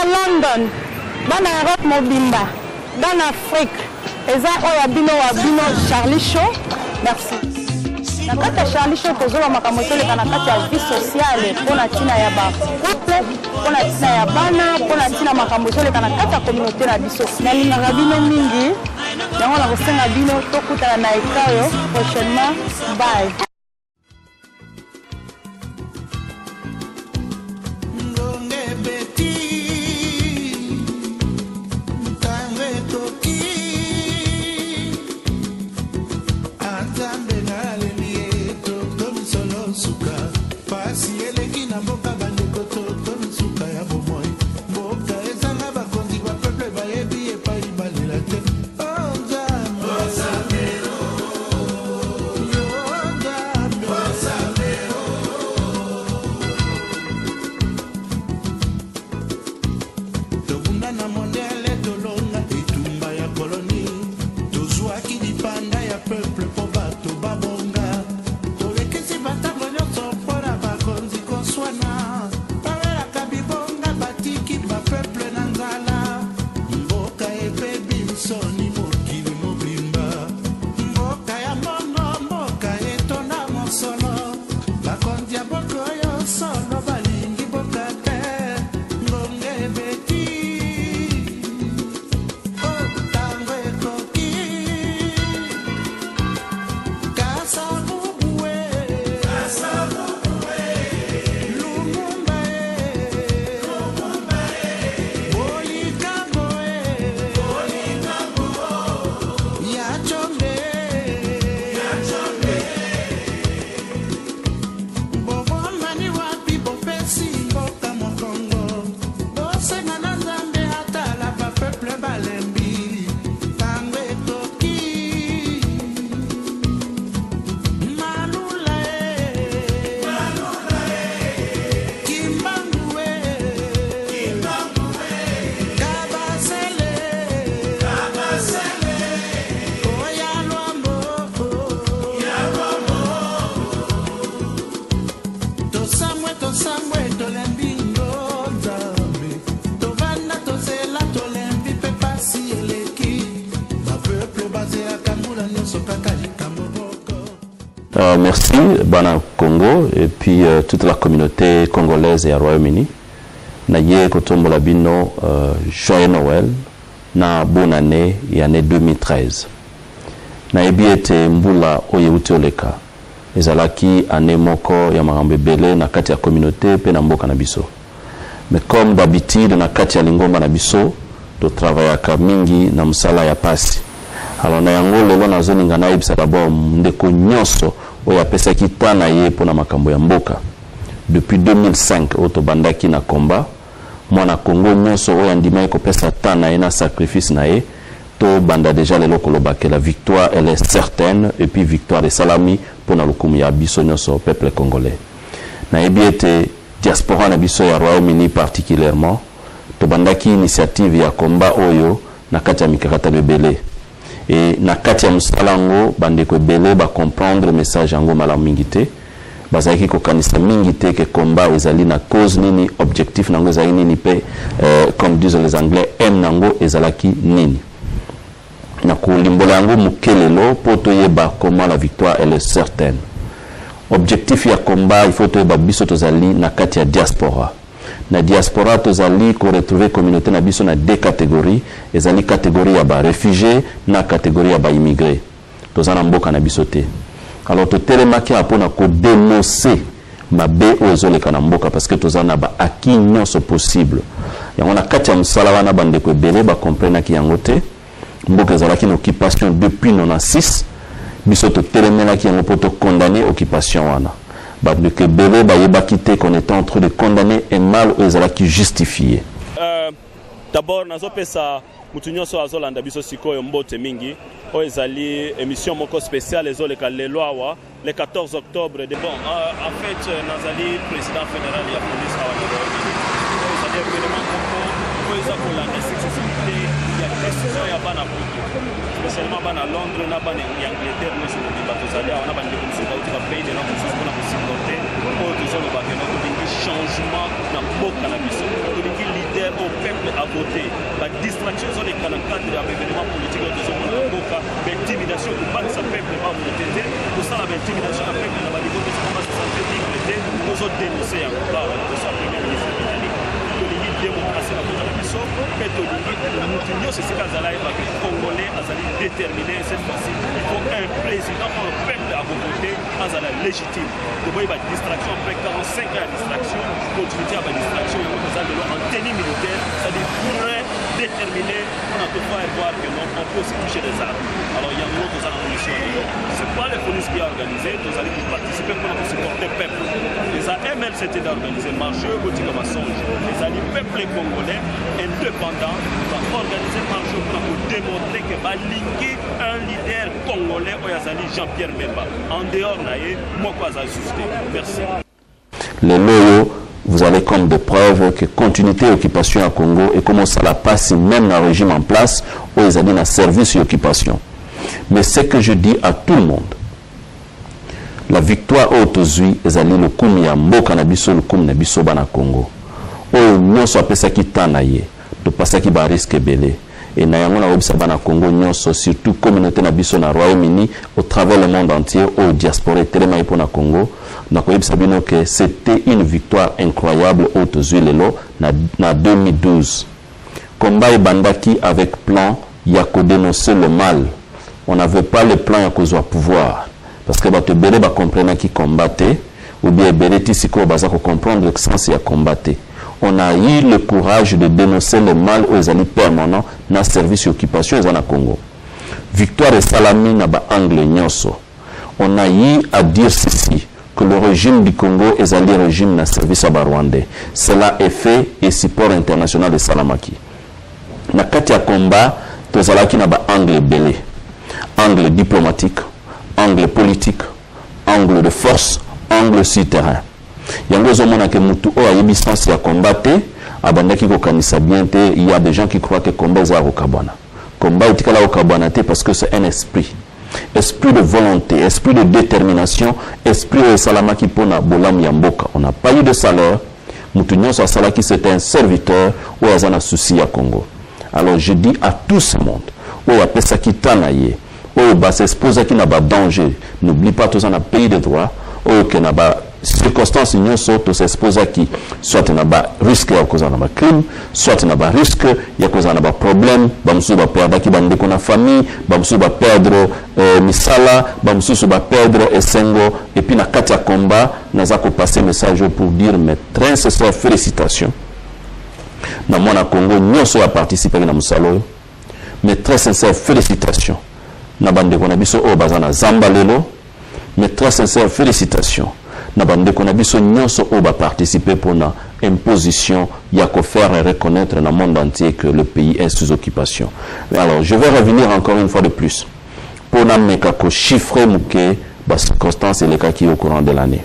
London, bana Europe mobimba, dans Afrique. Eza oya bino wa bino Charlie Show. Merci. Na kati ya Charlie Show tozoba makambo etoleka na kati ya vie sociale pona tina ya ba couple, pona tina ya bana, pona tina makambo etoleka na kati ya communauté na biso. Nalingaka bino mingi. Yango na kosenga bino tokutana na ekayo prochainement. Bye. Merci, Bana Congo, et puis toute la communauté congolaise et à Royaume-Uni. Naye Kotombo Labino, joyeux Noël, na bonne année et année 2013. Naebi ete mbula oye utioleka. Ezalaki année moko ya marambe bele na kati ya communauté pe na mboka na biso. Mais comme d'habitude na kati ya lingomba na biso, to travaillaka mingi na msala ya pasi. Alors na yango lelo na zoni ngana ibisa d'abord ndeko nyonso oya pesa kitana ye pona makambo ya mboka. Depuis 2005 otobandaki na komba mwana Congo nyonso oya ndima ko pesa tana ye na sacrifice na ye to banda déjà lelo koloba que la victoire elle est certaine et puis victoire de salami pona lokumu ya biso nyonso peuple congolais. Na ebiete diaspora na biso ya Royaume-Uni particulièrement to bandaki initiative ya komba oyo na kati ya mikakata bebele. Et na kati ya musalango bandeko bele ba comprendre message yango malamu mingi te bazaki ko kanisa mingi te ke combat ezali na cause nini objectif nango ezali nini pe comme disent les anglais aime nango ezalaki nini na ko limbola yango mukelelo poto yeba comment la victoire elle est certaine. Objectif ya combat il faut to yeba biso tozali na kati ya diaspora. Na diaspora tozali ko retrouver communauté na biso na deux catégories, ezali catégorie ya ba réfugiés na catégorie ya ba immigrés. Tozana mboka na biso te. Alors to telemaki apona ko dénoncer mabe ozoleka na mboka parce que tozana ba acquis nyonso possible. Yango na kati ya msala wana bandeko ebele ba comprendre ki yango te. Mboka ezalaki na occupation depuis 96. Biso to telemelaki yango poto condamner occupation wana. Que Bélé Bayeba quitté qu'on était en train de condamner un mal aux qui justifié. D'abord, nous avons ça, nous sommes à Zolanda biso siko mbote mingi. Ezali émission moko spéciale les lois le 14 octobre. Bon, en fait, nous avons président fédéral de la police à Nairobi. C'est-à-dire que nous avons la nécessité de la décision ya bana spécialement bana Londres na bana Angleterre nous sommes des bateaux allés on a bana de musuka uti ba pays de la musuka pour la possibilité pour que nous avons changement na mboka na biso. Leader au peuple à voter. La distraction sur les cadres d'événements politiques de ce monde, l'intimidation pour pas que ça peuple va voter. Pour ça, l'intimidation à peuple va dire que ça va se sentir libre. Nous autres dénoncer encore pour ça, le Premier ministre britannique. Démocratie à la mission, mais nous c'est ce cas là, les Congolais sont déterminés cette fois-ci. Il faut un président, un peuple à vos côtés, à la légitime. De voir la distraction, après 45 ans de distraction, continuité à la distraction, nous allons en tenue militaire, c'est-à-dire très déterminé, on a pu voir que non, on peut aussi toucher des armes. Alors il y a un autre mission. Ce n'est pas les polices qui ont organisé, nous allons participer pour nous supporter le peuple. Les AML c'était d'organiser marché, boutique à mensonge. Les alliés peuple congolais indépendant va organiser marché pour démontrer que va linker un leader congolais Oyazali Jean-Pierre Bemba. En dehors naïe, moi quoi ça suscité. Merci. Les loyaux, vous avez comme des preuves que continuité occupation à Congo et comment ça la passe même dans le régime en place où ils avaient un service et occupation. Mais ce que je dis à tout le monde, la victoire au Tozui, ils allaient le koum ya mboka na biso le koum na biso bana Congo. Oh nyonso apesa ki tanaye, de passer qui ba risque belé. Et na yango na obisa bana Congo nyonso surtout communauté na biso na Royaume-Uni au travers le monde entier au diaspora tellement ipo na Congo. Na koyebisa bino que c'était une victoire incroyable au Tozui lelo na 2012. Combat et bandaki avec plan ya ko dénoncer le mal. On n'avait pas le plan ya kozwa pouvoir parce que bato belé ba comprendre qui combattait ou bien belé tisiko baza ko comprendre le sens ya combattre. On a eu le courage de dénoncer le mal aux alliés permanents dans le service d'occupation au Congo. Victoire et salami na ba angle nyonso. On a eu à dire ceci, que le régime du Congo est un régime dans service à Rwandais. Cela est fait et support international de Salamaki. Na kati ya combat, tozalaki na ba angle belé. Angle diplomatique, angle politique, angle de force, angle sur terrain. Yango zomona ke mutu o ayebi sens ya combattre abandaki ko kanisa bien te. Il y a des gens qui croient que combat za okabana. Combat etikala okabana te parce que c'est un esprit de volonté, esprit de détermination, esprit de salamaki pona bolam ya mboka. On n'a pas eu de salaire. Mutu nyonso salaki c'était un serviteur ou azana souci ya Congo. Alors je dis à tout ce monde o apesa kitana ye o ba s'exposer qui n'a pas danger. N'oublie pas tous en a pays de droit o que n'a pas circonstances nous sont s'exposés qui soit na ba risque ya cause na ba crime, soit na ba risque ya cause na ba problème, ba musu ba perdre ki bande ko na famille, ba musu ba perdre misala, ba musu ba perdre esengo et puis na kati ya combat naza ko passer message pour dire mes très sincères félicitations. Na mona Congo nyoso a participé na musalo. Mes très sincères félicitations. Na bande ko na biso o bazana zamba lelo. Mes très sincères félicitations. Na bande ko na biso nyonso o ba participer pour na imposition ya ko faire reconnaître dans le monde entier que le pays est sous occupation. Alors je vais revenir encore une fois de plus pour na meka ko chiffrer muke ba circonstances et les cas qui au courant de l'année.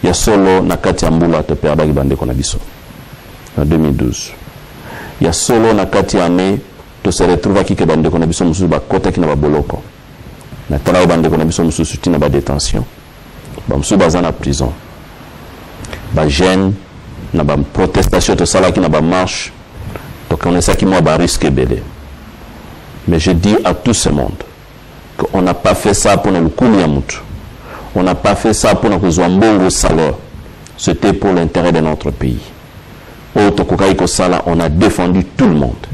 Ya solo na kati ya mbula te perda ki bande ko na biso en 2012. Ya solo na kati ya année to se retrouva ki ke bande ko na biso musu ba kota ki na ba boloko. Na tala bande ko na biso musu suti na ba détention. Bamsou bazan en prison. Ba gêne, na ba protestation to sala qui na ba marche. Donc on est ça qui moi ba risque belé. Mais je dis à tout ce monde qu'on n'a pas fait ça pour le koumi ya mutu. On n'a pas fait ça pour nous mbongo salaire. C'était pour l'intérêt de notre pays. Au Tokokaïko Sala, on a défendu tout le monde.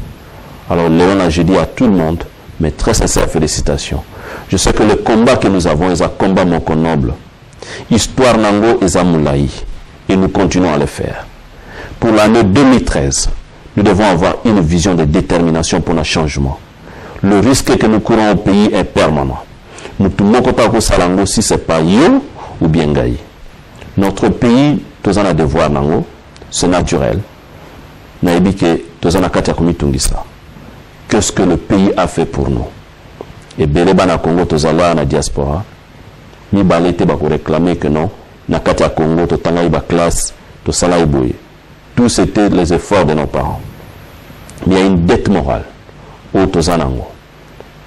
Alors Léon, je dis à tout le monde, mes très sincères félicitations. Je sais que le combat que nous avons est un combat mon noble. Histoire Nango et Zamoulaï. Et nous continuons à le faire. Pour l'année 2013, nous devons avoir une vision de détermination pour le changement. Le risque que nous courons au pays est permanent. Nous ne pouvons pas salango si ce n'est pas yo ou bien gaï. Notre pays, tous en a devoir Nango, c'est naturel. Qu'est-ce que le pays a fait pour nous? Et Beleba na Congo, tous en la diaspora. Ni balete ba ko réclamer que non na kati ya Congo to tanga ba classe to sala iboye. Tout c'était les efforts de nos parents. Mais il y a une dette morale au tozanango.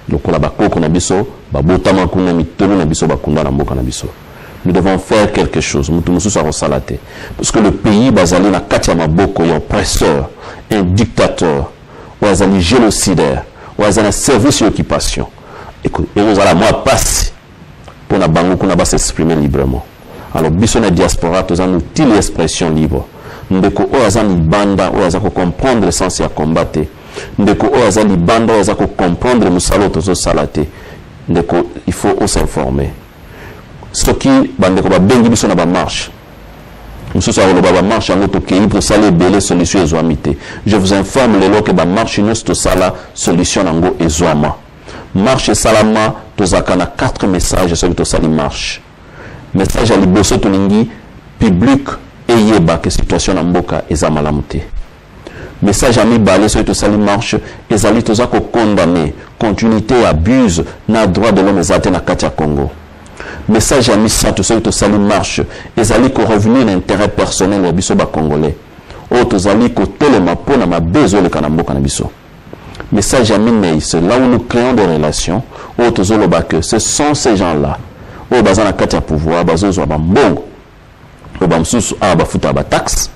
Lokola ba koko na biso ba botama kuna mitolo na biso ba kunda na mboka na biso. Nous devons faire quelque chose. Parce que le pays, bazali na kati ya maboko ya oppresseur, un dictateur, ou azali génocidaire, ou azali service d'occupation. Et vous allez moi passer pour na bango qu'on va s'exprimer librement. Alors, biso na diaspora, nous avons une expression libre. Ndeko o azali banda, o azako comprendre le sens ya combattre. Ndeko o azali banda, o azako comprendre le musalo tozo salate. Ndeko, il faut s'informer. Ce qui bande ko ba bengi biso na ba marche. Nous sommes ba marche en auto pays pour saler belé solution ezoamité. Je vous informe les que ba marche nous to sala solution nango ezoama. Marche salama to zakana 4 messages sur to sali marche. Message à liboso to lingi public eyeba que situation na mboka ezamalamuté. Message à mibale sur to sali marche ezali to zako condamner continuité abuse na droit de l'homme ezate na kati ya Congo. Message à Misato sur to sali marche ezali ko revenir l'intérêt personnel ya biso ba congolais. O to zali ko telema pona mabezo le kanamboka na biso. Message à Minei, c'est là où nous créons des relations. O to zoloba que ce sont ces gens-là. O bazana kati ya pouvoir bazo zo ba mbongo. O ba msusu a ba futa ba taxe.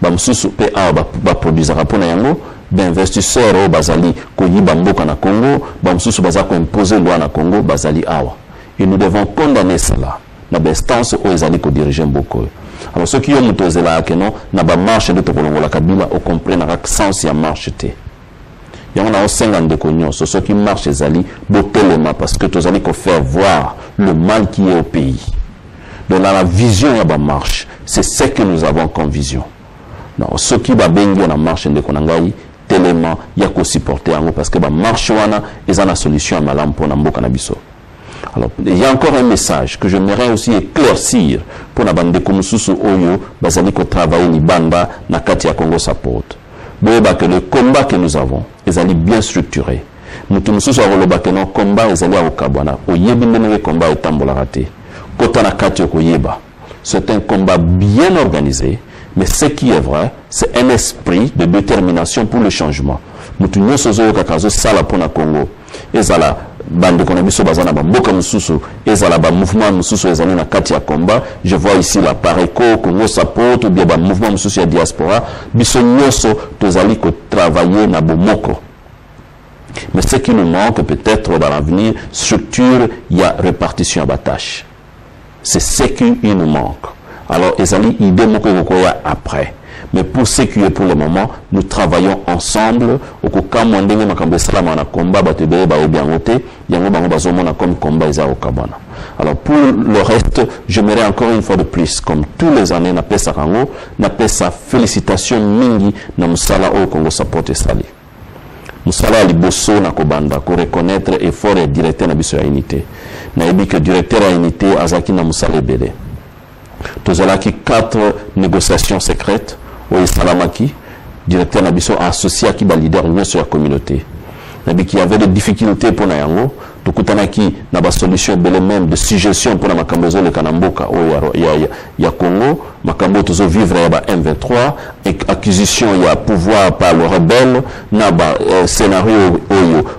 Ba msusu pe a ba produire rapona yango. Ben investisseur o bazali ko yiba mboka na Congo. Ba msusu baza ko imposer loi na Congo bazali awa. Et nous devons condamner cela. Na bestance o ezali ko diriger mboko. Alors ceux qui ont mutozela que non na ba marche de tokolongola kabila au comprendre na sens ya marche te. Y'a on a 50 de cognon, ceux qui marchent ezali botelema parce que tous allez faire voir le mal qui est au pays. Donc dans la vision ya ba marche, c'est ce que nous avons comme vision. Non, ceux qui va bengi na marche de konangai telema ya ko supporter yango parce que ba marche wana eza na solution à malam pour na mboka na biso. Alors, il y a encore un message que j'aimerais aussi éclaircir pour na bande komususu oyo bazali ko travailler ni banda na kati ya Congo Support. Boyeba que le combat que nous avons est bien structuré. Nous tous nous avons le combat est allé au Kabwana. Au yebi le combat est tambola raté. Kota na kati koyeba. C'est un combat bien organisé, mais ce qui est vrai, c'est un esprit de détermination pour le changement. Nous tous nous sommes kakazo sala pona Congo. Ezala bande kona biso bazana ba mboka mususu ezala ba mouvement mususu ezali na kati ya combat. Je vois ici la Pareco Congo Support ou bien ba mouvement mususu ya diaspora biso nyoso tozali ko travailler na bomoko. Mais ce qui nous manque peut-être dans l'avenir, structure, il y a répartition à la tâche. C'est ce qui nous manque. Alors ezali idée moko kokoya après. Mais pour ce qui est pour le moment, nous travaillons ensemble. Au cas où on a combat, comme combat. Alors pour le reste, j'aimerais encore une fois de plus, comme tous les années, n'a sa félicitation mingi na musala au Congo Support Sali. Musala liboso na kobanda ko reconnaître effort et directeur na biso ya unité. Na yebi que directeur ya unité azaki na musala bele. Tozalaki 4 négociations secrètes. Oui, Salamaki, directeur Nabiso, associé à qui va leader sur la communauté. Nabi qui avait des difficultés pour Nayango, tout Kutanaki n'a pas solution même de suggestion pour la Makambozo le Kanamboka, il y a Congo, Makambo tozo vivre à M23, et acquisition il y a pouvoir par le rebelle, n'a pas scénario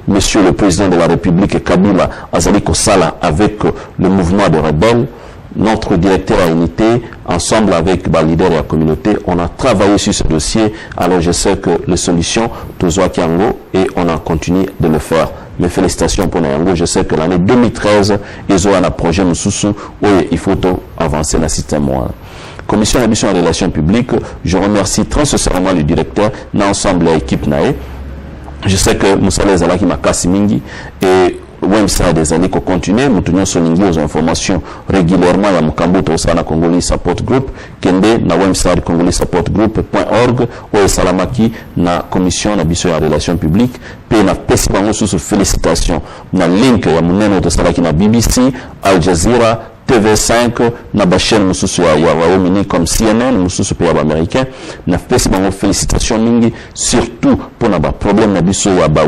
monsieur le président de la République Kabila Azali Kosala avec le mouvement de rebelles. Notre directeur à unité, ensemble avec le leader et la communauté, on a travaillé sur ce dossier. Alors je sais que les solutions, Tozoa Kiango, et on a continué de le faire. Mes félicitations pour Nayango. Je sais que l'année 2013, ils ont un projet Moussoussou où il faut avancer dans le système. Commission d'ambition en relations publiques, je remercie très sincèrement le directeur, l'ensemble de l'équipe NAE. Je sais que Moussa Lezala qui m'a cassé Mingi et Wemsa des années qu'on continue, nous tenons sur aux informations régulièrement à Mukambo Tosana Congolese Support Group, Kende na Wemsa Congolese Support Group.org, ou Salamaki na commission na biso ya relations publiques, pe na pesi bango sous félicitations na link ya muneno to salaki na BBC, Al Jazeera, TV5, na ba chaîne mususu ya Royaume-Uni comme CNN, mususu pe ya américain, na pesi bango félicitations mingi, surtout pour na ba problème na biso ya ba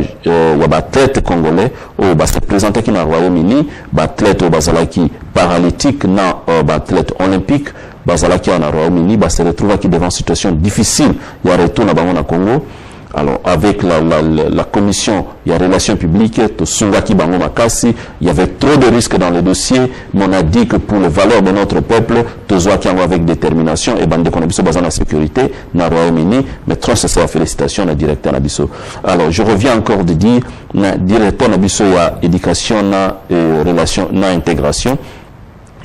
athlète congolais ou ba se présenter qui na Royaume-Uni, ba athlète ou bazalaki paralytique na ba athlète olympique, bazalaki na Royaume-Uni, ba se retrouve qui devant situation difficile, ya retour na bango na Congo. Alors, avec la commission, il y a relations publiques, il y avait trop de risques dans le dossier, mais on a dit que pour les valeurs de notre peuple, avec détermination, et bande de basé la sécurité, dans le Royaume-Uni, mais trop c'est la félicitation, le directeur Nabiso. Alors, je reviens encore de dire, le directeur Nabiso, il y a éducation, relation, intégration.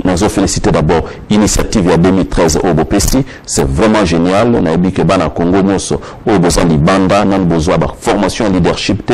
Nous avons félicité d'abord l'initiative en 2013 au Bopesti. C'est vraiment génial. On a dit que dans le Congo, nous avons besoin de banda, nous avons besoin de formation en leadership.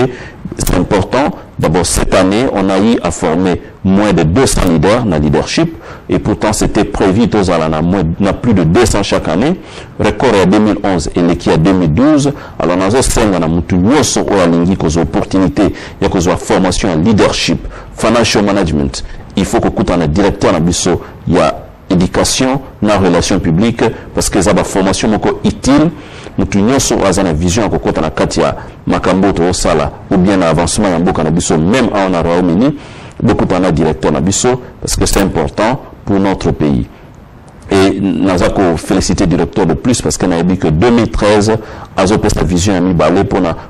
C'est important. D'abord, cette année, on a eu à former moins de 200 leaders dans le leadership. Et pourtant, c'était prévu, on a plus de 200 chaque année. Record en 2011 et l'équipe en 2012. Alors, nous avons des opportunités, il y a des formation en leadership, financial management. Il faut que un directeur Nabiso, il y a éducation, dans relation publique, parce que ça a une formation utile. Nous avons une vision que quand on a Katia, Makambo, Sala, ou bien l'avancement en Nabiso, même en Royaume-Uni, beaucoup de directeur Nabiso, parce que c'est important pour notre pays. Et nous avons félicité le directeur de plus parce qu'on a dit que 2013, nous avons cette vision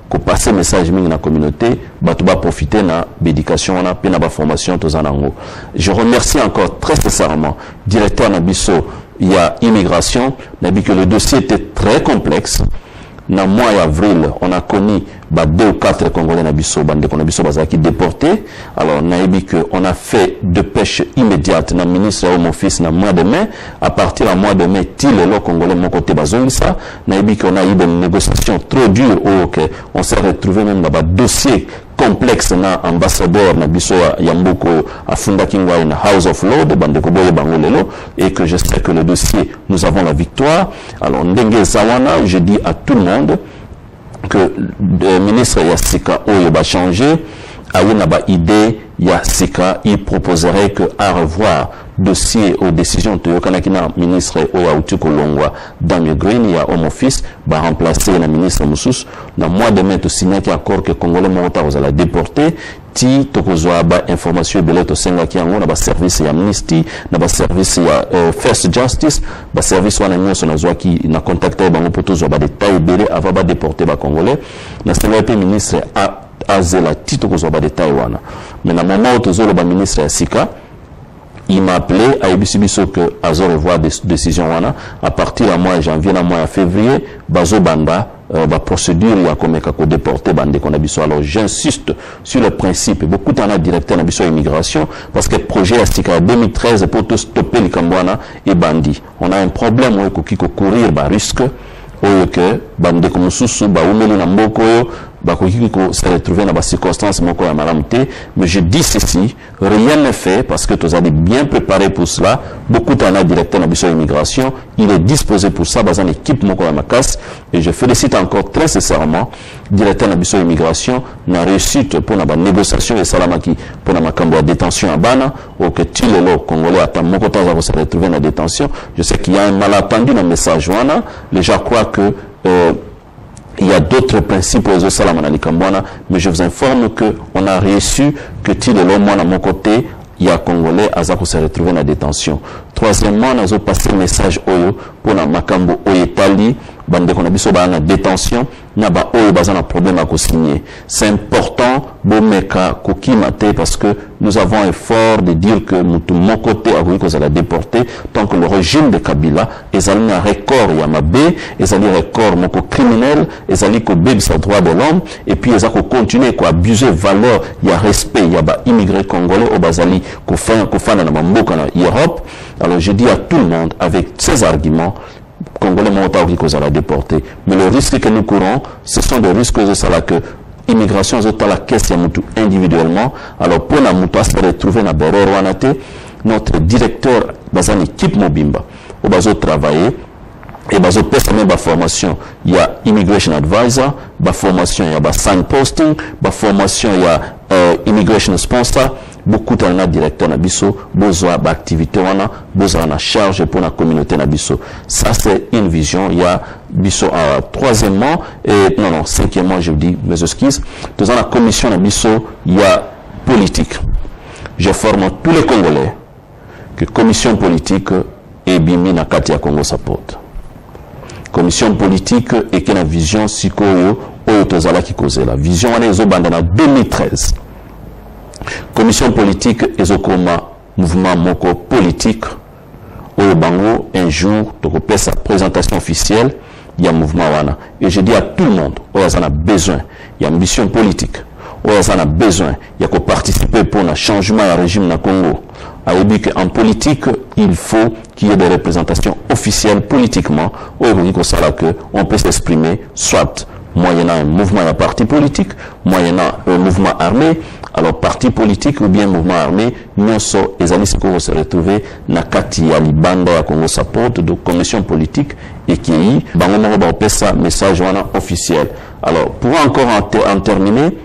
pour passer le message dans la communauté, pour profiter de l'éducation, de la formation. Je remercie encore très sincèrement le directeur Nabiso, il y a immigration, on a dit que le dossier était très complexe. Dans le mois d'avril, on a connu 2 ou 4 Congolais qui déportés. Alors, on a dit qu'on a fait de pêche immédiate dans le ministre de mon fils dans le mois de mai. À partir du mois de mai, il est là, Congolais, mon côté, ça. On a dit qu'on a eu des négociations trop dures. On s'est retrouvé même dans un dossier complexe na ambassadeur na biso ya mboko afunda kingwa na House of Law de Bandeko Boye Bangolelo, et que j'espère que le dossier, nous avons la victoire. Alors, Ndenge Zawana, je dis à tout le monde que le ministre Yassika Oyo va changer. A une idée, Yassika, il proposerait que à revoir dossier aux décisions de Yokanakina, ministre Oya Utuko Longwa, Damien Green, il y a Homo Fils, va remplacer le ministre Moussous. Dans le mois de mai, tu signes un accord que Congolais Monta vous allez déporter. Ti tokozwa ba information beleto senga kiango na ba service ya amnesty na ba service ya first justice ba service wana nyonso na zwa ki na contacter bango poto zwa ba détail belé avant ba déporter ba congolais na senga pe ministre a zela ti tokozwa ba détail wana mais na moment tozolo ba ministre ya sika il m'a appelé à Ebisibiso que Azo revoit des décisions wana à partir du mois de janvier na mois de février bazo banda la procédure il y a comme qu'on déporté bande qu'on a besoin. Alors j'insiste sur le principe, beaucoup d'en a directeur na besoin immigration parce que le projet Astika 2013 pour tout stopper les Kambwana et bandits. On a un problème où qui courir ba risque ou que bande comme sous ba umeli na mboko se retrouver dans des circonstances mais je dis ceci, rien n'est fait parce que vous avez bien préparé pour cela. Beaucoup d'en a directeur de l'immigration, il est disposé pour ça dans une équipe et je félicite encore très sincèrement directeur de l'immigration la réussite pour la négociation et salamaki pour la détention à Bana ou que tu le Congolais attend mon côté se retrouver dans la détention. Je sais qu'il y a un malentendu dans le message les gens croient que il y a d'autres principes aux Salamana, mais je vous informe qu'on a reçu que Tilelo, moi, à mon côté, il y a Congolais, Azako se retrouver dans la détention. Troisièmement, nous avons passé le message Oyo pour la Makambo Oyetali, bande qu'on a biso ba na détention, na ba Oyo bazan un problème à co-signer. C'est important, Bomeka, Kokimate, parce que nous avons un effort de dire que mon côté a voulu qu'on allait déporter, tant que le régime de Kabila, ils allaient un record Yamabe, ils allaient un record mon criminel, ils allaient que bébé sa droit de l'homme, et puis ils allaient continuer à abuser valeur, il y a respect, il y a ba immigrés congolais, au bazali, qu'on fait dans Mamboka, en Europe. Alors je dis à tout le monde, avec ces arguments, Congolais montant qui cause à la déporter. Mais le risque que nous courons, ce sont des risques de ça que immigration est la caisse individuellement. Alors pour la mouton se retrouver dans Beror Wanate, notre directeur dans une équipe Mobimba, au bazo travailler. Et bazo pesa même ba formation, il y a immigration advisor, ba formation il y a signposting, ba formation il y a immigration sponsor. Beaucoup de directeurs Nabiso, besoin d'activité, besoin de charge pour la communauté Nabiso. Ça, c'est une vision. Il y a Biso, troisièmement, et non, cinquièmement, je vous dis mes excuses. Dans la commission Nabiso, il y a politique. Je forme tous les Congolais que commission politique et Bimi Nakati à Congo Support. Que commission politique et que la vision sikoyo oyo tozala qui cause la vision wana ezobanda na 2013 commission politique ezokoma mouvement moko politique oyo bango un jour tokopesa sa présentation officielle il y a mouvement wana et je dis à tout le monde oyo azana besoin il y a ambition politique oyo azana besoin il y a ko participer pour un changement du régime na Congo. En politique, il faut qu'il y ait des représentations officielles politiquement, on peut s'exprimer soit moyennant un mouvement à parti politique, moyennant un mouvement armé. Alors parti politique ou bien mouvement armé, nous sommes se retrouver na kati ya libanda ya Congo Support de commission politique et qui est message officiel. Alors pour encore en terminer,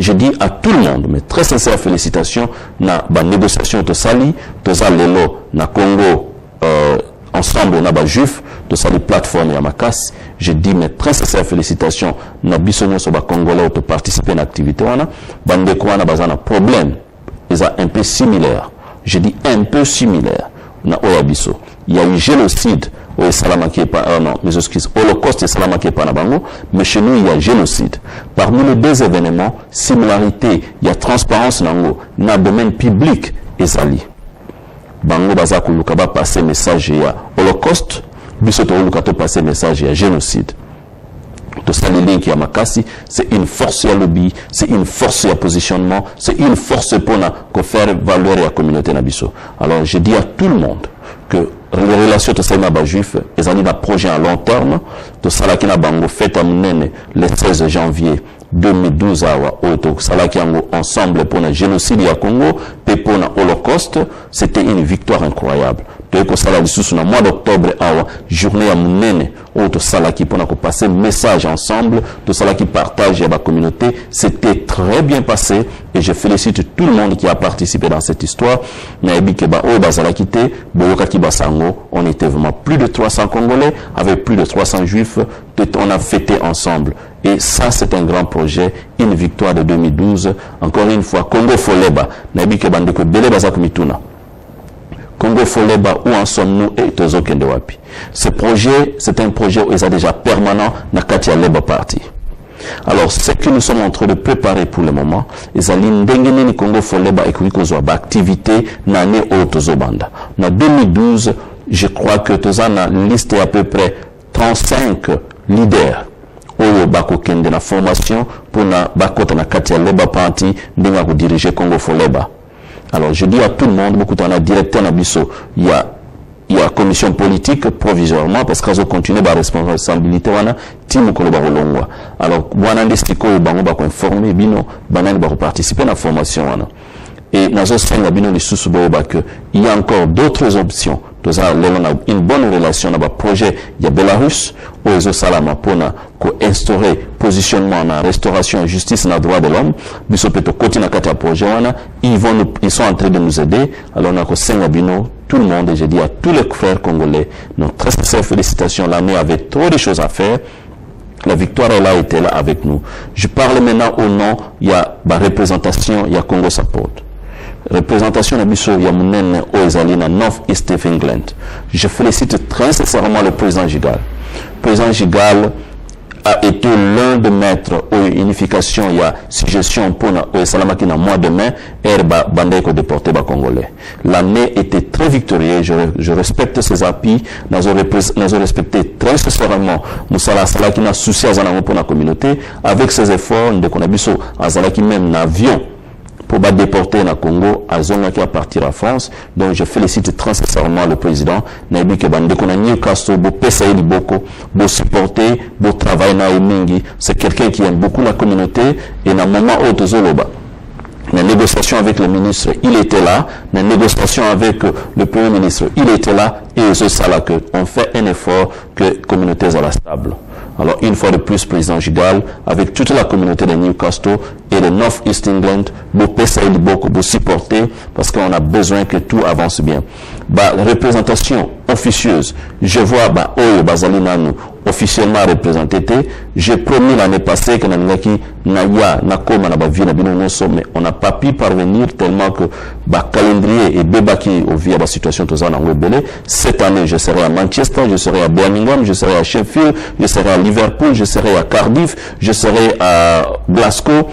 je dis à tout le monde, mais très sincère félicitations, na ba négociation to sali, to lelo na Congo ensemble na ba juif, to sali plateforme ya makas. Je dis mais très sincère félicitations na bisonyo so ba congolais to participer à l'activité wana, bande ko wana bazana problème, ils a un peu similaire. Je dis un peu similaire na oyabiso. Il y a eu génocide au Salamaki non, mes excuses, Holocauste et Salamaki Panabango, mais chez nous il y a génocide. Parmi les deux événements, similarité, il y a transparence nango, na domaine public et sali. Bango bazaku lukaba passer message ya Holocauste, bisoto lukato passer message ya génocide. De sali link ya makasi, c'est une force ya lobby, c'est une force ya positionnement, c'est une force pour faire valoir la communauté nabiso. Alors je dis à tout le monde que les relations de Saïma Bajuif, ils ont un projet à long terme, de Salakina Bango fait à Mounene le 16 janvier 2012 à Salakiango ensemble pour le génocide à Congo, et pour l'Holocauste, c'était une victoire incroyable. Donc, au mois d'octobre, à journée à Mounene, au Salaki pour passer message ensemble, de Salaki partage à la communauté, c'était très bien passé et je félicite tout le monde qui a participé dans cette histoire. On était vraiment plus de 300 Congolais, avec plus de 300 Juifs, on a fêté ensemble. Et ça, c'est un grand projet, une victoire de 2012. Encore une fois, Congo Foleba, Congo Foleba, où en sommes-nous et Tozo Kendewapi. Ce projet, c'est un projet où il est déjà permanent dans Katia Labour Party. Alors, ce que nous sommes en train de préparer pour le moment, ils allaient n'dengeneni Congo Foleba et Kuikozo activité n'année au Tozo Banda. En 2012, je crois que Tozo a liste à peu près 35 leaders. Oyo bako kende na formation pour na bakota na Katia Labour Party ndinga ko diriger Congo Foleba. Alors je dis à tout le monde, beaucoup de directeur Nabiso, il y a commission politique provisoirement parce qu'ils ont continué la responsabilité wana timu koloba rolongwa. Alors wana ndestiko bango ba ko informer bino banani ba participer à la formation wana. Et nazo senga bino lisusu boba que il y a encore d'autres options. Toza une bonne relation na ba projet ya Belarus où ils ont salama pona ko instaurer positionnement na restauration justice na droit de l'homme biso peto koti na kati ya projet wana ils sont en train de nous aider. Alors na ko senga bino tout le monde et je dis à tous les frères congolais notre très sincère félicitations, l'armée avait trop de choses à faire. La victoire elle a été là avec nous. Je parle maintenant au nom il y a ba représentation il y a Congo Support. Représentation de M. Yamunen Oezalina North East of England. Je félicite très sincèrement le président Gigal. Le président Gigal a été l'un de maîtres aux unification, il y a suggestion pour Salamaki dans mois de mai, Herba Bandeko déporté bas Congolais. L'année était très victorieuse, je respecte ses appuis, nous avons respecté très sincèrement Moussala Salaki n'a souci à Zanamo pour la communauté, avec ses efforts, de Konabiso, à Zalaki même l'avion. Pour déporter na Congo à zone qui a partir à France. Donc je félicite très sincèrement le président Naibi Kebande qu'on a Newcastle beau pesa boko beau supporter beau travail na mingi. C'est quelqu'un qui aime beaucoup la communauté et dans moment où tozoloba la négociation avec le ministre, il était là. La négociation avec le premier ministre, il était là. Et c'est ça là que on fait un effort que la communauté est à la stable. Alors, une fois de plus, président Gigal, avec toute la communauté de Newcastle et de North East England, vous pouvez beaucoup vous supporter parce qu'on a besoin que tout avance bien. Bah, représentation officieuse, je vois, bah, Oyo Bazalinanu, officiellement représenté. J'ai promis l'année passée que Naningaki Naya Nakoma Nabavi Nabino Nyoso, mais on n'a pas pu parvenir tellement que calendrier et Bebaki au via la situation Tozana Ngobele. Cette année, je serai à Manchester, je serai à Birmingham, je serai à Sheffield, je serai à Liverpool, je serai à Cardiff, je serai à Glasgow.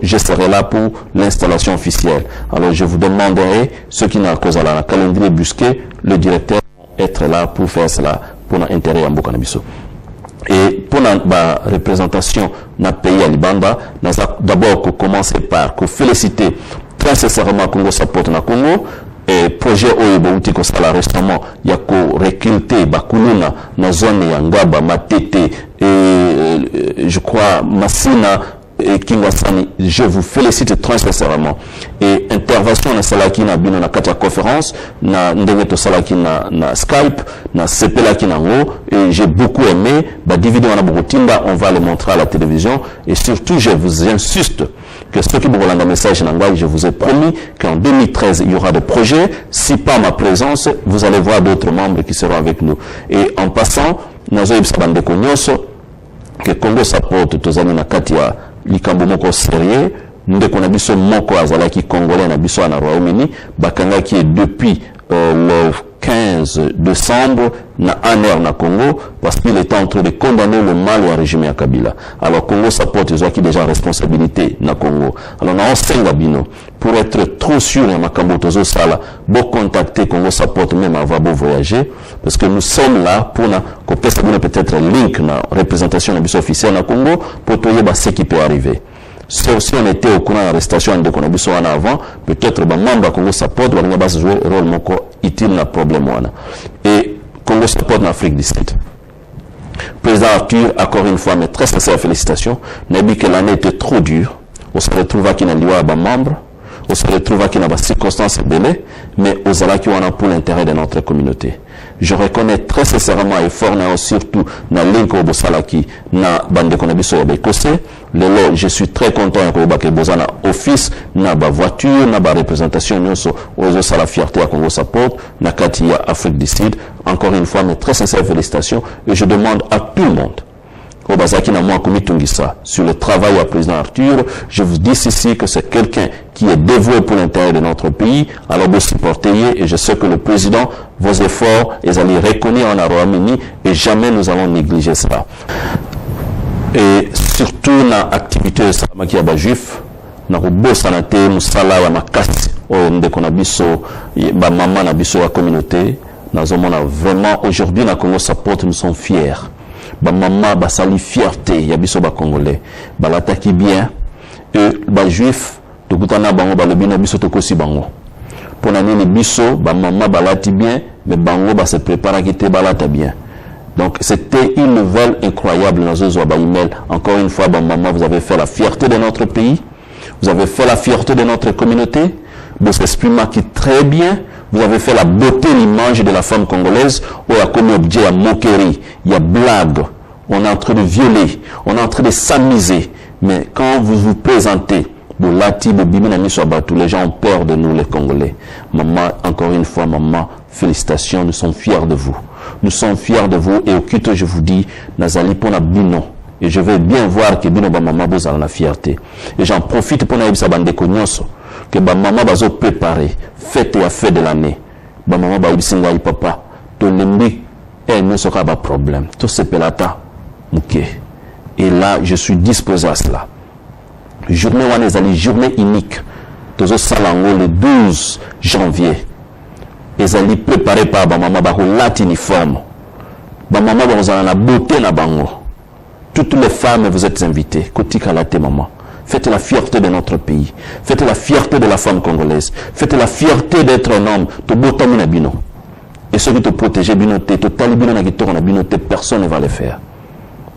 Je serai là pour l'installation officielle. Alors je vous demanderai, ceux qui n'ont cause à la calendrier busqué, le directeur être là pour faire cela pour l'intérêt à Mbokanabiso. Et pour la représentation dans le pays à Libanda, nous avons d'abord commencer par féliciter très sincèrement Congo Support na Congo. Et projet Oyebouti ko sala récemment ya ko recruter bakuluna na zone ya Ngaba Matete et je crois Massina et Kingwasani. Je vous félicite très sincèrement. Et intervention na salaki na bino na katia conférence na ndenge to salaki na Skype na sepela ki nango, et j'ai beaucoup aimé ba divider on a beaucoup tinda, on va le montrer à la télévision. Et surtout je vous insiste que ceux qui me rendent un message en anglais, je vous ai promis qu'en 2013 il y aura des projets. Si pas ma présence, vous allez voir d'autres membres qui seront avec nous. Et en passant, nous avons que Congo Support tozali na kati ya likambo moko sérieux. Ndeko na biso moko azalaki congolais na biso na Royaume-Uni bakanga qui est depuis le 15 décembre na ANR na Congo parce qu'il était en train de condamner le mal au régime ya Kabila. Alors Congo Support qui déjà responsabilité na Congo. Alors na osenga bino pour être trop sûr ya makambo tozo sala bo contacter Congo Support même avant de voyager parce que nous sommes là pour na ko pesa bino peut-être link na représentation na biso officielle na Congo pour toyeba ce qui peut arriver. Si on était au courant de l'arrestation de Konabiso avant, peut-être les membres de Congo Support vont jouer un rôle utile dans le problème. Et Congo Support en Afrique du Sud. Président Arthur, encore une fois, mes très sincères félicitations. N'a dit que l'année était trop dure. On se retrouve à qui n'a lieu à membre. On se retrouve à qui n'a pas circonstances belées, mais aux ala qui ont pour l'intérêt de notre communauté. Je reconnais très sincèrement et fort surtout dans l'inco au Bosalaki, na bande konabiso ya Bekose. Lelo, je suis très content que Bozana office, na ba voiture, na ba représentation nyonso aux sala fierté à Congo Support, na Katia Afrique du Sud. Encore une fois, mes très sincères félicitations et je demande à tout le monde. Sur le travail à président Arthur, je vous dis ici que c'est quelqu'un qui est dévoué pour l'intérêt de notre pays. Alors vous supportez et je sais que le président, vos efforts, ils allaient reconnaître en Royaume-Uni et jamais nous allons négliger cela. Et surtout dans l'activité de Salamaki Aba Juif, na kubosa na te musala wa makasi o ndeko na biso ba mama na biso ya communauté na zomona vraiment aujourd'hui na Congo Support nous sommes fiers. Ba mama ba sali fierté ya biso ba congolais ba lataki bien et ba juif to kutana bango ba lobina biso to kosi bango pona nini biso ba mama ba lati bien mais bango ba se prépare ki te ba lata bien. Donc c'était une nouvelle incroyable dans ce ba email. Encore une fois ba mama, vous avez fait la fierté de notre pays, vous avez fait la fierté de notre communauté, vous s'exprimez qui très bien. Vous avez fait la beauté, l'image de la femme congolaise, où il y a comme objet, il y a moquerie, il y a blague, on est en train de violer, on est en train de s'amuser. Mais quand vous vous présentez, les gens ont peur de nous les Congolais. Maman, encore une fois, maman, félicitations, nous sommes fiers de vous. Nous sommes fiers de vous et au Kito, je vous dis, Nazali pour la bino. Et je veux bien voir que bino ba maman vous avez la fierté. Et j'en profite pour naïb sabande konyoso. Que ba maman bazo préparer fête et fête de l'année. Ba maman ba ibisinga papa to lembi ne sera pas problème. Tout ce pelata muke. Et là je suis disposé à cela. Journée wanezali journée unique. Tozo salango le 12 janvier. Ezali préparé par ba maman ba lat uniforme. Ba maman ba ozana na beauté na bango. Toutes les femmes vous êtes invitées. Kotika late maman. Faites la fierté de notre pays. Faites la fierté de la femme congolaise. Faites la fierté d'être un homme. Et ceux qui te protègent, personne ne va le faire.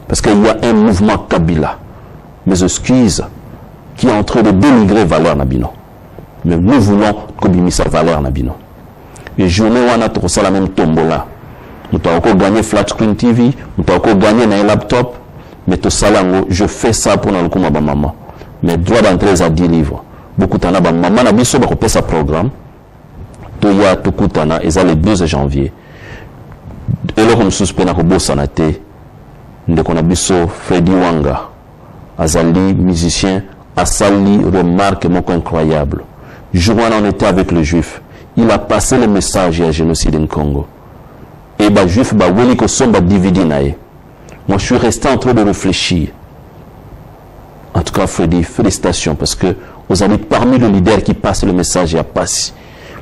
Parce qu'il y a un mouvement Kabila. Mes excuses, qui est en train de dénigrer valeur Nabino. Mais nous voulons que sa valeur Nabino. Et journée où on a la même tombola. Nous avons encore gagné Flat Screen TV. Nous avons encore gagné un laptop. Mais tout ça, je fais ça pour nous comme maman. Mais droit d'entrée à 10 livres. Beaucoup de maman n'a biso ba kopesa programme. Toya tukutana eza le 12 janvier. Et là comme suspend na kobosa na te ndeko na biso Freddy Wanga azali musicien asali remarque moko incroyable. Jour où on était avec le juif, il a passé le message à génocide en Congo. Et les juifs weli ko somba dividir nae. Moi je suis resté en train de réfléchir. En tout cas Freddy, félicitations parce que vous êtes parmi les leaders qui passent le message à Passi.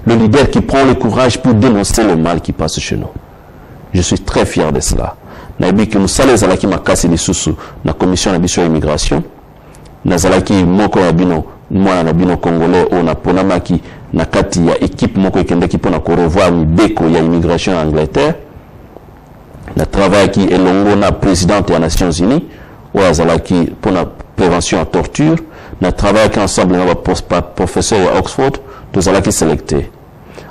Le leader qui prend le courage pour dénoncer le mal qui passe chez nous. Je suis très fier de cela. Naïbi que nous salons zalaki makasi li susu na commission na biso ya immigration. Na zalaki moko ya bino mwana na bino congolais o na ponamaki na kati ya équipe moko ekendeki pona ko revoir mibeko ya immigration en Angleterre. Na travail qui elongo na présidente des Nations Unies o azalaki pona prévention à torture. Na travail qui ensemble na professeur à Oxford tous zalaki sélecté.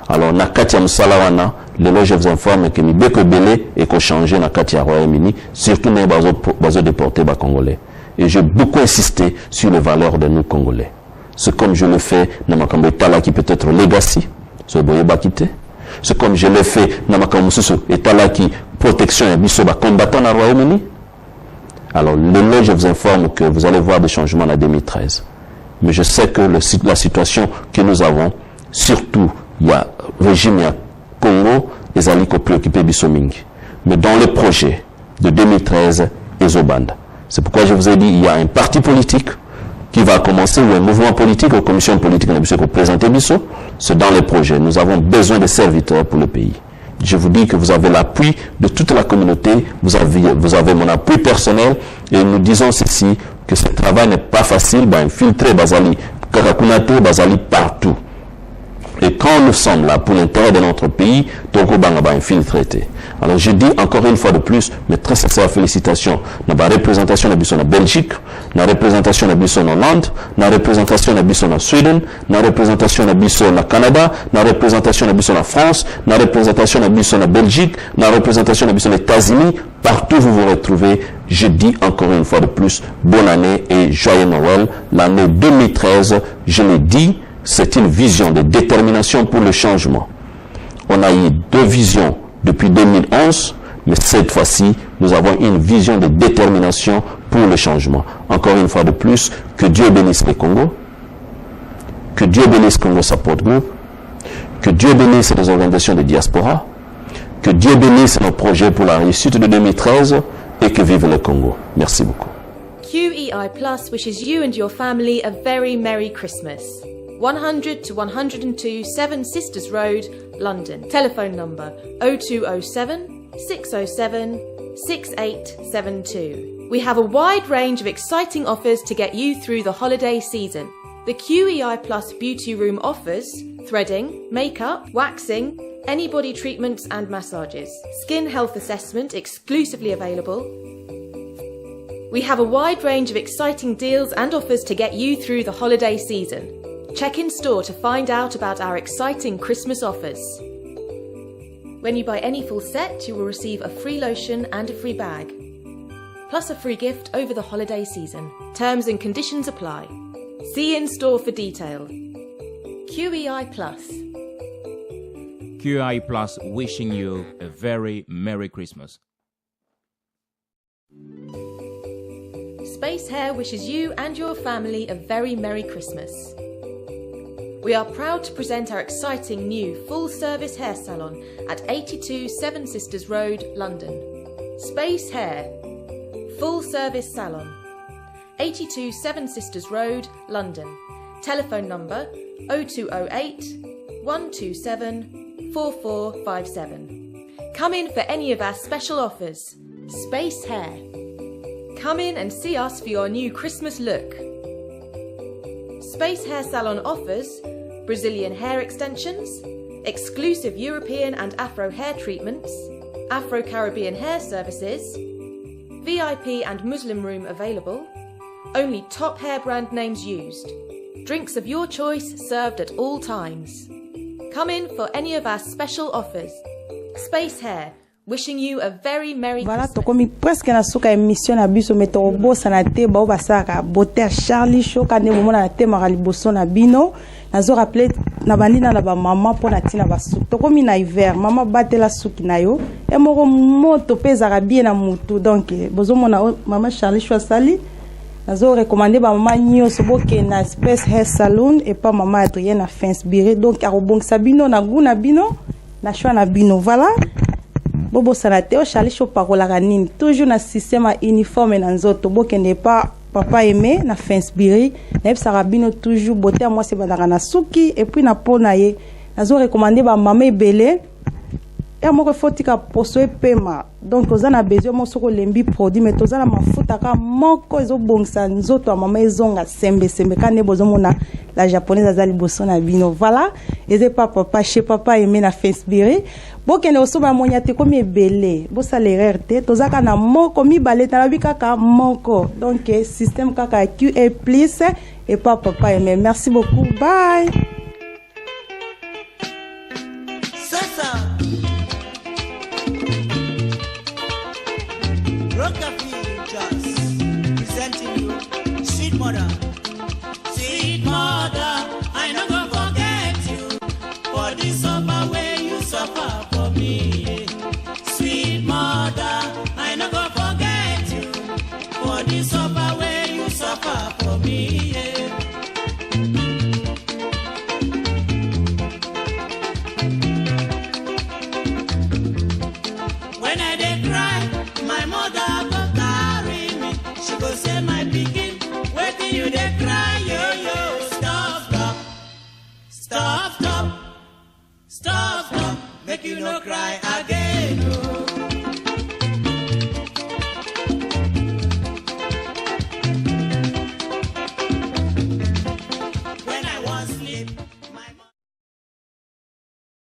Alors na kati ya musala wana lelo je vous informe que mibeko belé et ko changer na kati ya Royaume-Uni surtout na bazo déporter ba congolais. Et j'ai beaucoup insisté sur les valeurs de nous congolais. C'est comme je le fais dans ma Tala qui peut être legacy, c'est comme je le fais dans ma Tala qui protection et bisoba combattant dans le Royaume-Uni. Alors, je vous informe que vous allez voir des changements en 2013. Mais je sais que la situation que nous avons, surtout, il y a régime il y a Congo, les alliés qui préoccupés Bissomingi. Mais dans le projet de 2013, Ezoband. C'est pourquoi je vous ai dit, il y a un parti politique qui va commencer, ou un mouvement politique, ou une commission politique qui va présenter Bisso. C'est dans les projets. Nous avons besoin de serviteurs pour le pays. Je vous dis que vous avez l'appui de toute la communauté, vous avez mon appui personnel, et nous disons ceci, que ce travail n'est pas facile, infiltrer Bazali, Karakunato, Bazali partout. Et quand nous sommes là pour l'intérêt de notre pays, Togo Banga va infiltrer. Alors je dis encore une fois de plus, mes très sincères félicitations. Dans la représentation de Bisson en Belgique, dans la représentation de Bisson en Hollande, dans la représentation de Bisson en Suède, dans la représentation de Bisson au Canada, dans la représentation de Bisson en France, dans la représentation de Bisson en Belgique, dans la représentation de Bisson aux États-Unis, partout vous vous retrouvez. Je dis encore une fois de plus, bonne année et joyeux Noël. L'année 2013, je l'ai dit, c'est une vision de détermination pour le changement. On a eu deux visions depuis 2011, mais cette fois-ci, nous avons une vision de détermination pour le changement. Encore une fois de plus, que Dieu bénisse le Congo, que Dieu bénisse Congo Support Group, que Dieu bénisse les organisations de diaspora, que Dieu bénisse nos projets pour la réussite de 2013 et que vive le Congo. Merci beaucoup. QEI Plus wishes you and your family a very Merry Christmas. 100 to 102 Seven Sisters Road, London. Telephone number 0207 607 6872. We have a wide range of exciting offers to get you through the holiday season. The QEI Plus Beauty Room offers threading, makeup, waxing, any body treatments and massages. Skin health assessment exclusively available. We have a wide range of exciting deals and offers to get you through the holiday season. Check in store to find out about our exciting Christmas offers. When you buy any full set, you will receive a free lotion and a free bag, plus a free gift over the holiday season. Terms and conditions apply. See in store for detail. QEI Plus. QEI Plus wishing you a very Merry Christmas. Space Hair wishes you and your family a very Merry Christmas. We are proud to present our exciting new full-service hair salon at 82 Seven Sisters Road, London. Space Hair, full-service salon, 82 Seven Sisters Road, London. Telephone number 0208 127 4457. Come in for any of our special offers. Space Hair. Come in and see us for your new Christmas look. Space Hair Salon offers Brazilian hair extensions, exclusive European and Afro hair treatments, Afro-Caribbean hair services, VIP and Muslim room available, only top hair brand names used, drinks of your choice served at all times. Come in for any of our special offers. Space Hair, wishing you a very Merry Voilà, Christmas. tokomi presque na suka émission na biso meto bosa na te ba basaka boter Charlie Show kane bomona na te mara liboso na bino nazo rappeler na bandina na ba mama pour na tina ba suki to komi na hiver mama batela suki na yo e moko moto peza rabie na mutu donc bozo mona mama Charlie Chouasali nazo recommander ba mama nyonso boke na Space Hair Salon et pas mama Adrienne à Finsbury donc arobong sabino na guna bino na choix na bino voilà bobo sanateo Charlie Chou parola kanini toujours na système uniforme na nzoto boke n'est pas papa aimé na Finsbury na sarabino toujours beauté à moi c'est bandaka na suki et puis na pona ye nazo recommander ba mama ebele et moi que faut tika poso pema donc ozana besoin mo soko lembi produit mais tozana mafuta ka moko ezo bongsa nzoto a mama ezonga sembe kane bozo mona la japonaise azali boso na bino voilà eze pas papa chez papa aimé na Finsbury bokene osoba monya te komi ebele bosa l'erreur te tozaka na moko mi baleta na bikaka moko donc système kaka QA+ et pas papa aimé merci beaucoup bye Sweet mother, I no go forget you for the suffer way you suffer for me. Sweet mother, I no go forget you for the suffer way you suffer for me. When I dey cry, my mother go carry me. She go say my pikin. Waiting you dey cry, yo, stop, make you no cry again, no.